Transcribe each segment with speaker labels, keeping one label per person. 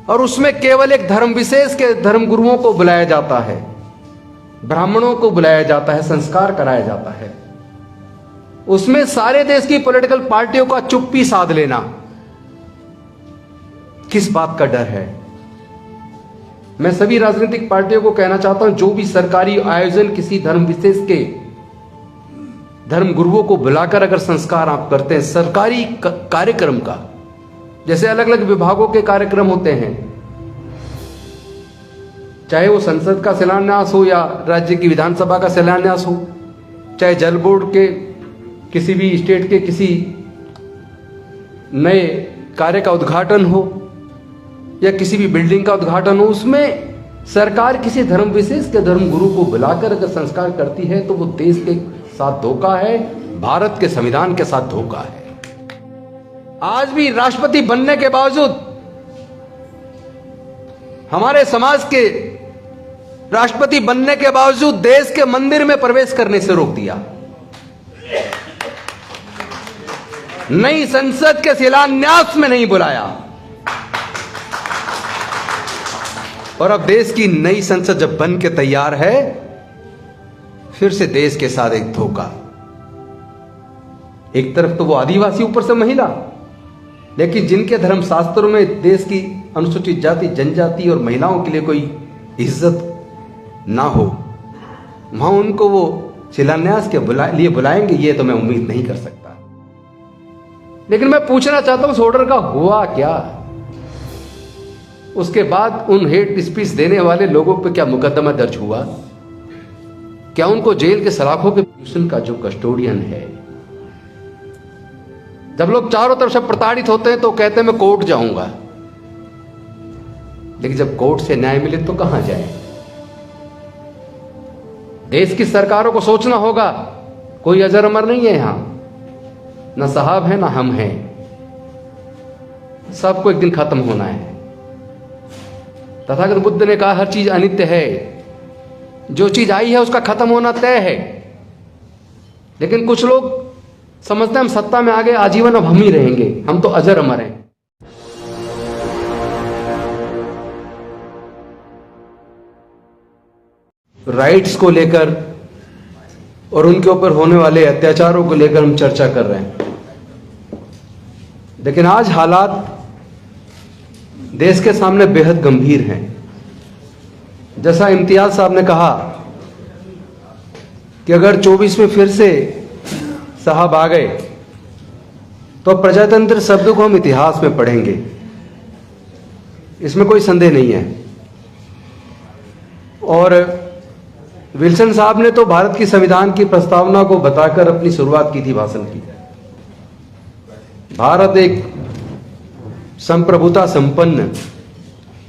Speaker 1: और उसमें केवल एक धर्म विशेष के धर्म गुरुओं को बुलाया जाता है, ब्राह्मणों को बुलाया जाता है, संस्कार कराया जाता है। उसमें सारे देश की पॉलिटिकल पार्टियों का चुप्पी साध लेना किस बात का डर है? मैं सभी राजनीतिक पार्टियों को कहना चाहता हूं, जो भी सरकारी आयोजन किसी धर्म विशेष के धर्म गुरुओं को बुलाकर अगर संस्कार आप करते हैं, सरकारी कार्यक्रम का, जैसे अलग अलग विभागों के कार्यक्रम होते हैं, चाहे वो संसद का शिलान्यास हो या राज्य की विधानसभा का शिलान्यास हो, चाहे जल बोर्ड के किसी भी स्टेट के किसी नए कार्य का उद्घाटन हो या किसी भी बिल्डिंग का उद्घाटन हो, उसमें सरकार किसी धर्म विशेष के धर्म गुरु को बुलाकर अगर संस्कार करती है तो वो देश के साथ धोखा है, भारत के संविधान के साथ धोखा है। आज भी राष्ट्रपति बनने के बावजूद हमारे समाज के राष्ट्रपति बनने के बावजूद देश के मंदिर में प्रवेश करने से रोक दिया। नई संसद के शिलान्यास में नहीं बुलाया। और अब देश की नई संसद जब बन के तैयार है, फिर से देश के साथ एक धोखा। एक तरफ तो वो आदिवासी, ऊपर से महिला, लेकिन जिनके धर्मशास्त्रों में देश की अनुसूचित जाति, जनजाति और महिलाओं के लिए कोई इज्जत ना हो, वहां उनको वो शिलान्यास के लिए बुलाएंगे, ये तो मैं उम्मीद नहीं कर सकता। लेकिन मैं पूछना चाहता हूं, उस ऑर्डर का हुआ क्या? उसके बाद उन हेट स्पीच देने वाले लोगों पर क्या मुकदमा दर्ज हुआ? क्या उनको जेल के सलाखों के कमीशन का जो कस्टोडियन है, जब लोग चारों तरफ से प्रताड़ित होते हैं तो कहते हैं मैं कोर्ट जाऊंगा, लेकिन जब कोर्ट से न्याय मिले तो कहां जाए? देश की सरकारों को सोचना होगा, कोई अजर अमर नहीं है यहां, ना साहब है ना हम हैं, सबको एक दिन खत्म होना है। तथागत बुद्ध ने कहा हर चीज अनित्य है, जो चीज आई है उसका खत्म होना तय है। लेकिन कुछ लोग समझते हैं हम सत्ता में आ गए, आजीवन अब हम ही रहेंगे, हम तो अजर अमर हैं। राइट्स को लेकर और उनके ऊपर होने वाले अत्याचारों को लेकर हम चर्चा कर रहे हैं, लेकिन आज हालात देश के सामने बेहद गंभीर हैं। जैसा इम्तियाज साहब ने कहा कि अगर 24 में फिर से साहब आ गए तो प्रजातंत्र शब्द को हम इतिहास में पढ़ेंगे, इसमें कोई संदेह नहीं है। और विल्सन साहब ने तो भारत की संविधान की प्रस्तावना को बताकर अपनी शुरुआत की थी भाषण की। भारत एक संप्रभुता संपन्न,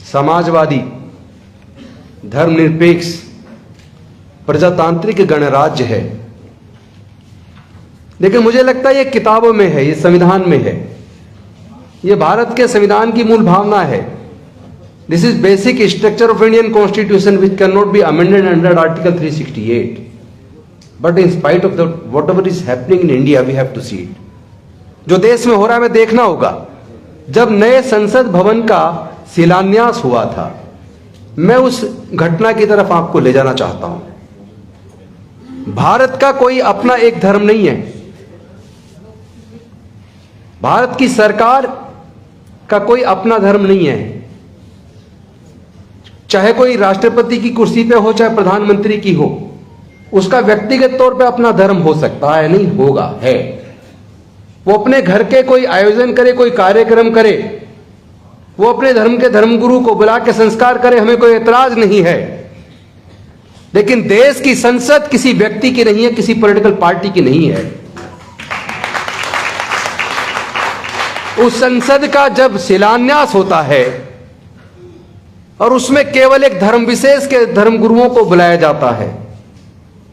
Speaker 1: समाजवादी, धर्मनिरपेक्ष, प्रजातांत्रिक गणराज्य है। लेकिन मुझे लगता है ये किताबों में है, ये संविधान में है, ये भारत के संविधान की मूल भावना है। This is basic structure of Indian constitution which can not be amended under article 368, but in spite of the whatever is happening in India we have to see it. जो देश में हो रहा है हमें देखना होगा। जब नए संसद भवन का शिलान्यास हुआ था, मैं उस घटना की तरफ आपको ले जाना चाहता हूं। भारत का कोई अपना एक धर्म नहीं है, भारत की सरकार का कोई अपना धर्म नहीं है। चाहे कोई राष्ट्रपति की कुर्सी पे हो, चाहे प्रधानमंत्री की हो, उसका व्यक्तिगत तौर पे अपना धर्म हो सकता है, नहीं होगा, है। वो अपने घर के कोई आयोजन करे, कोई कार्यक्रम करे, वो अपने धर्म के धर्मगुरु को बुला के संस्कार करे, हमें कोई एतराज नहीं है। लेकिन देश की संसद किसी व्यक्ति की नहीं है, किसी पॉलिटिकल पार्टी की नहीं है। उस संसद का जब शिलान्यास होता है और उसमें केवल एक धर्म विशेष के धर्मगुरुओं को बुलाया जाता है,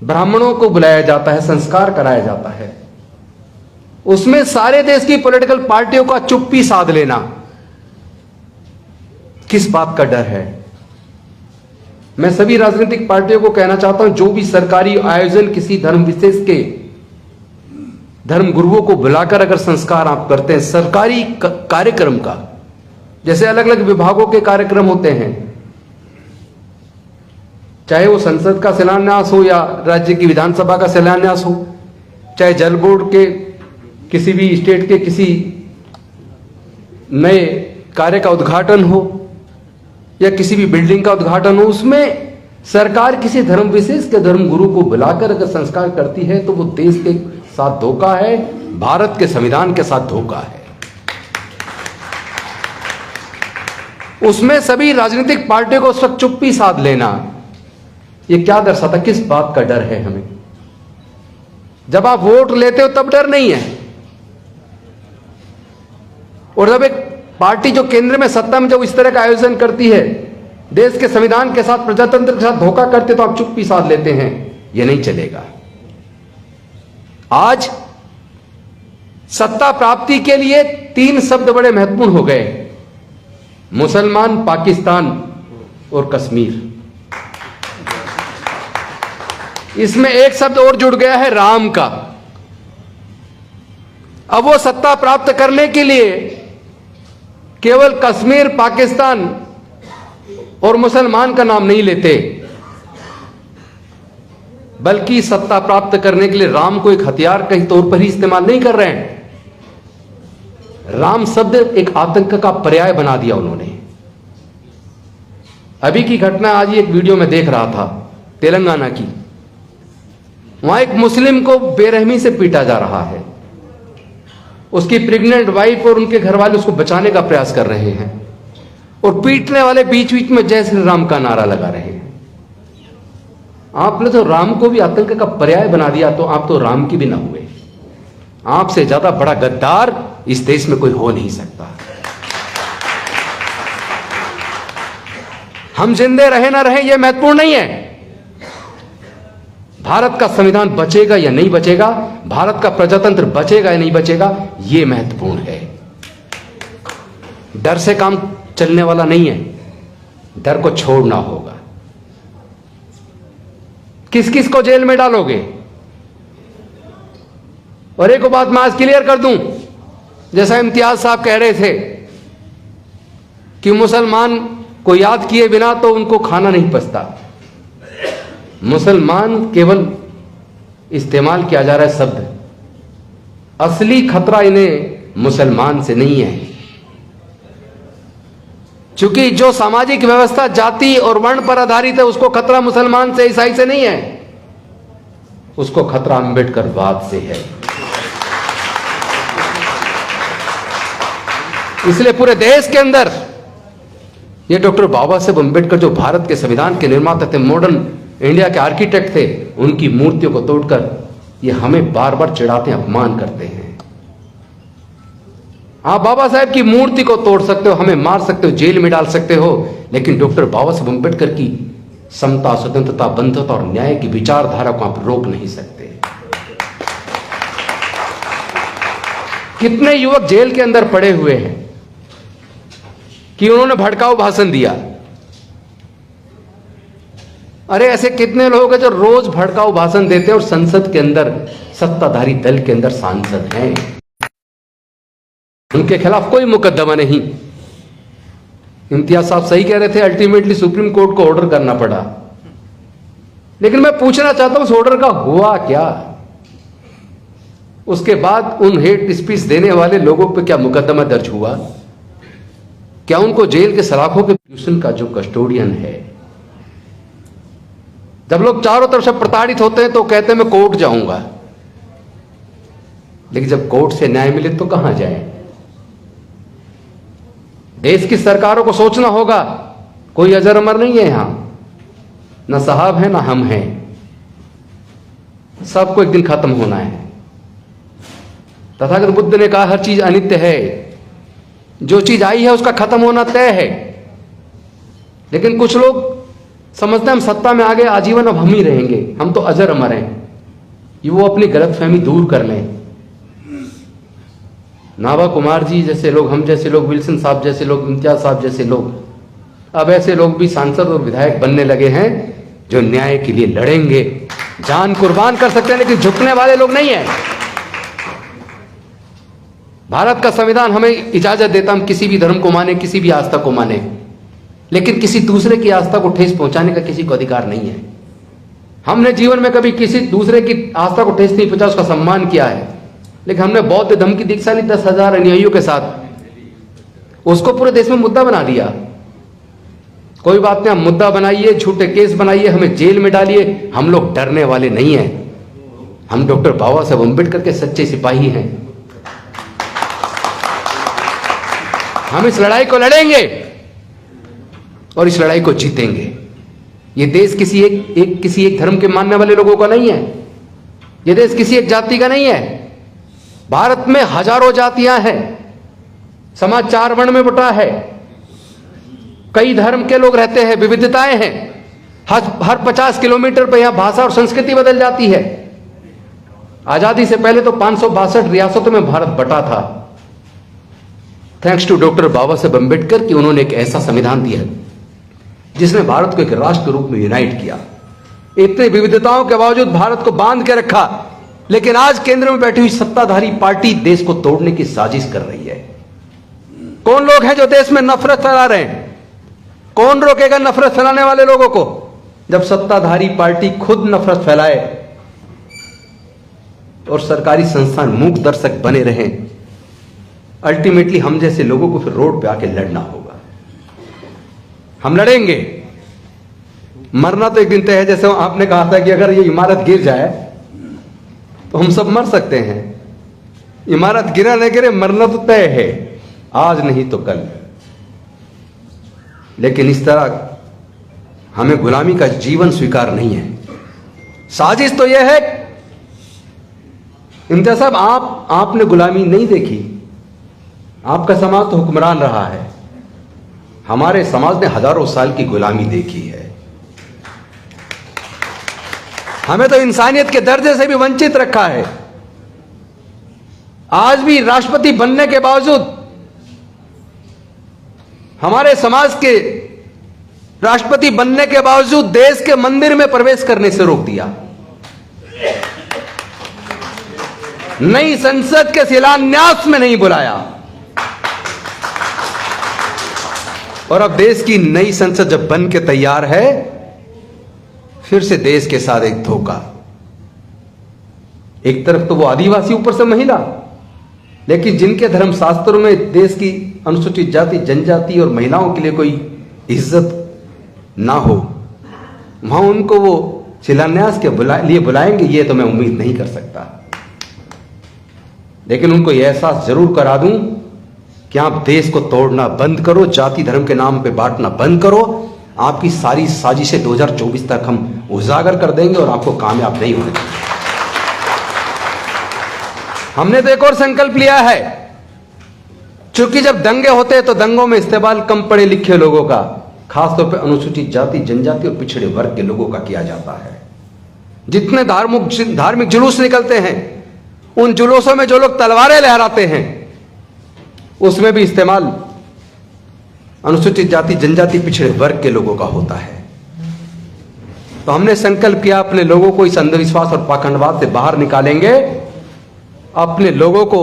Speaker 1: ब्राह्मणों को बुलाया जाता है, संस्कार कराया जाता है, उसमें सारे देश की पॉलिटिकल पार्टियों का चुप्पी साध लेना किस बात का डर है? मैं सभी राजनीतिक पार्टियों को कहना चाहता हूं, जो भी सरकारी आयोजन किसी धर्म विशेष के धर्म गुरुओं को बुलाकर अगर संस्कार आप करते हैं, सरकारी कार्यक्रम का, जैसे अलग अलग विभागों के कार्यक्रम होते हैं, चाहे वो संसद का शिलान्यास हो या राज्य की विधानसभा का शिलान्यास हो, चाहे जल बोर्ड के किसी भी स्टेट के किसी नए कार्य का उद्घाटन हो या किसी भी बिल्डिंग का उद्घाटन हो, उसमें सरकार किसी धर्म विशेष के धर्म गुरु को बुलाकर अगर संस्कार करती है तो वो देश के साथ धोखा है, भारत के संविधान के साथ धोखा है। उसमें सभी राजनीतिक पार्टियों को उस वक्त चुप्पी साध लेना, ये क्या दर्शाता, किस बात का डर है हमें? जब आप वोट लेते हो तब डर नहीं है, और जब एक पार्टी जो केंद्र में सत्ता में जब इस तरह का आयोजन करती है, देश के संविधान के साथ, प्रजातंत्र के साथ धोखा करते, तो आप चुप्पी साध लेते हैं। यह नहीं चलेगा। आज सत्ता प्राप्ति के लिए 3 शब्द बड़े महत्वपूर्ण हो गए: मुसलमान, पाकिस्तान और कश्मीर। इसमें एक शब्द और जुड़ गया है, राम का। अब वो सत्ता प्राप्त करने के लिए केवल कश्मीर, पाकिस्तान और मुसलमान का नाम नहीं लेते, बल्कि सत्ता प्राप्त करने के लिए राम को एक हथियार के तौर पर ही इस्तेमाल नहीं कर रहे हैं। राम शब्द एक आतंक का पर्याय बना दिया उन्होंने। अभी की घटना आज ही एक वीडियो में देख रहा था, तेलंगाना की। वहां एक मुस्लिम को बेरहमी से पीटा जा रहा है। उसकी प्रेग्नेंट वाइफ और उनके घर वाले उसको बचाने का प्रयास कर रहे हैं, और पीटने वाले बीच बीच में जय श्री राम का नारा लगा रहे हैं। आपने तो राम को भी आतंक का पर्याय बना दिया, तो आप तो राम की भी ना हुए। आपसे ज्यादा बड़ा गद्दार इस देश में कोई हो नहीं सकता। हम जिंदे रहे ना रहे यह महत्वपूर्ण नहीं है। भारत का संविधान बचेगा या नहीं बचेगा, भारत का प्रजातंत्र बचेगा या नहीं बचेगा, यह महत्वपूर्ण है। डर से काम चलने वाला नहीं है, डर को छोड़ना होगा। किस किस को जेल में डालोगे? और एक बात मैं आज क्लियर कर दूं, जैसा इम्तियाज साहब कह रहे थे कि मुसलमान को याद किए बिना तो उनको खाना नहीं पचता। मुसलमान केवल इस्तेमाल किया जा रहा है शब्द, असली खतरा इन्हें मुसलमान से नहीं है। क्योंकि जो सामाजिक व्यवस्था जाति और वर्ण पर आधारित है, उसको खतरा मुसलमान से, ईसाई से नहीं है, उसको खतरा अम्बेडकरवाद से है। इसलिए पूरे देश के अंदर ये डॉक्टर बाबा साहेब अम्बेडकर, जो भारत के संविधान के निर्माता थे, मॉडर्न इंडिया के आर्किटेक्ट थे, उनकी मूर्तियों को तोड़कर ये हमें बार बार चिढ़ाते हैं, अपमान करते हैं। आप बाबा साहेब की मूर्ति को तोड़ सकते हो, हमें मार सकते हो, जेल में डाल सकते हो, लेकिन डॉक्टर बाबा साहेब अम्बेडकर की समता, स्वतंत्रता, बंधुता और न्याय की विचारधारा को आप रोक नहीं सकते। कितने युवक जेल के अंदर पड़े हुए हैं कि उन्होंने भड़काऊ भाषण दिया। अरे ऐसे कितने लोग हैं जो रोज भड़काऊ भाषण देते हैं और संसद के अंदर, सत्ताधारी दल के अंदर सांसद हैं, उनके खिलाफ कोई मुकदमा नहीं। इम्तियाज साहब सही कह रहे थे, अल्टीमेटली सुप्रीम कोर्ट को ऑर्डर करना पड़ा। लेकिन मैं पूछना चाहता हूं, उस ऑर्डर का हुआ क्या? उसके बाद उन हेट स्पीच देने वाले लोगों पर क्या मुकदमा दर्ज हुआ? क्या उनको जेल के सलाखों के ट्यूशन का जो कस्टोडियन है, जब लोग चारों तरफ से प्रताड़ित होते हैं तो कहते हैं मैं कोर्ट जाऊंगा, लेकिन जब कोर्ट से न्याय मिले तो कहां जाए? देश की सरकारों को सोचना होगा, कोई अजर अमर नहीं है यहां, ना साहब है ना हम हैं, सबको एक दिन खत्म होना है। तथागत बुद्ध ने कहा हर चीज अनित्य है, जो चीज आई है उसका खत्म होना तय है। लेकिन कुछ लोग समझते हैं हम सत्ता में आ गए, आजीवन अब हम ही रहेंगे, हम तो अजर अमर हैं। ये वो अपनी गलतफहमी दूर कर लें। नाभा कुमार जी जैसे लोग, हम जैसे लोग, विल्सन साहब जैसे लोग, इम्तियाज साहब जैसे लोग, अब ऐसे लोग भी सांसद और विधायक बनने लगे हैं जो न्याय के लिए लड़ेंगे, जान कुर्बान कर सकते हैं, लेकिन झुकने वाले लोग नहीं हैं। भारत का संविधान हमें इजाजत देता हम किसी भी धर्म को माने, किसी भी आस्था को माने, लेकिन किसी दूसरे की आस्था को ठेस पहुंचाने का किसी को अधिकार नहीं है। हमने जीवन में कभी किसी दूसरे की आस्था को ठेस नहीं पहुंचा, उसका सम्मान किया है, लेकिन हमने बौद्ध धर्म की दीक्षा ली 10,000 अनुयायियों के साथ, उसको पूरे देश में मुद्दा बना दिया। कोई बात नहीं, हम मुद्दा बनाइए, झूठे केस बनाइए, हमें जेल में डालिए, हम लोग डरने वाले नहीं हैं। हम डॉक्टर बाबा साहब अम्बेडकर के सच्चे सिपाही हैं। हम इस लड़ाई को लड़ेंगे और इस लड़ाई को जीतेंगे। ये देश किसी एक धर्म के मानने वाले लोगों का नहीं है, ये देश किसी एक जाति का नहीं है। भारत में हजारों जातियां हैं, समाज 4 वर्ण में बटा है, कई धर्म के लोग रहते हैं, विविधताएं हैं। हर 50 किलोमीटर पर यहां भाषा और संस्कृति बदल जाती है। आजादी से पहले तो 562 रियासतों में भारत बटा था। थैंक्स टू डॉक्टर बाबा साहब अम्बेडकर कि उन्होंने एक ऐसा संविधान दिया जिसने भारत को एक राष्ट्र के रूप में यूनाइट किया। इतने विविधताओं के बावजूद भारत को बांध के रखा, लेकिन आज केंद्र में बैठी हुई सत्ताधारी पार्टी देश को तोड़ने की साजिश कर रही है। कौन लोग हैं जो देश में नफरत फैला रहे हैं? कौन रोकेगा नफरत फैलाने वाले लोगों को? जब सत्ताधारी पार्टी खुद नफरत फैलाए और सरकारी संस्थान मूक दर्शक बने रहें, अल्टीमेटली हम जैसे लोगों को फिर रोड पे आके लड़ना होगा। हम लड़ेंगे, मरना तो एक दिन तय है। जैसे आपने कहा था कि अगर ये इमारत गिर जाए तो हम सब मर सकते हैं। इमारत गिरा न गिरे, मरना तो तय है, आज नहीं तो कल। लेकिन इस तरह हमें गुलामी का जीवन स्वीकार नहीं है। साजिश तो यह है, इम्तियाज साहब, आपने गुलामी नहीं देखी, आपका समाज तो हुक्मरान रहा है। हमारे समाज ने हजारों साल की गुलामी देखी है। हमें तो इंसानियत के दर्जे से भी वंचित रखा है। आज भी राष्ट्रपति बनने के बावजूद हमारे समाज के राष्ट्रपति बनने के बावजूद देश के मंदिर में प्रवेश करने से रोक दिया। नई संसद के शिलान्यास में नहीं बुलाया। और अब देश की नई संसद जब बन के तैयार है, फिर से देश के साथ एक धोखा। एक तरफ तो वो आदिवासी, ऊपर से महिला, लेकिन जिनके धर्म शास्त्रों में देश की अनुसूचित जाति, जनजाति और महिलाओं के लिए कोई इज्जत ना हो, वहां उनको वो शिलान्यास के लिए बुलाएंगे, ये तो मैं उम्मीद नहीं कर सकता। लेकिन उनको यह एहसास जरूर करा दूं कि आप देश को तोड़ना बंद करो, जाति धर्म के नाम पे बांटना बंद करो। आपकी सारी साजिशें 2024 तक हम उजागर कर देंगे और आपको कामयाब नहीं होने देंगे। हमने तो एक और संकल्प लिया है, क्योंकि जब दंगे होते हैं तो दंगों में इस्तेमाल कम पढ़े लिखे लोगों का, खासतौर पर अनुसूचित जाति, जनजाति और पिछड़े वर्ग के लोगों का किया जाता है। जितने धार्मिक जुलूस निकलते हैं, उन जुलूसों में जो लोग तलवारें लहराते हैं, उसमें भी इस्तेमाल अनुसूचित जाति, जनजाति, पिछड़े वर्ग के लोगों का होता है। तो हमने संकल्प किया, अपने लोगों को इस अंधविश्वास और पाखंडवाद से बाहर निकालेंगे। अपने लोगों को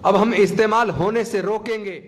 Speaker 1: अब हम इस्तेमाल होने से रोकेंगे।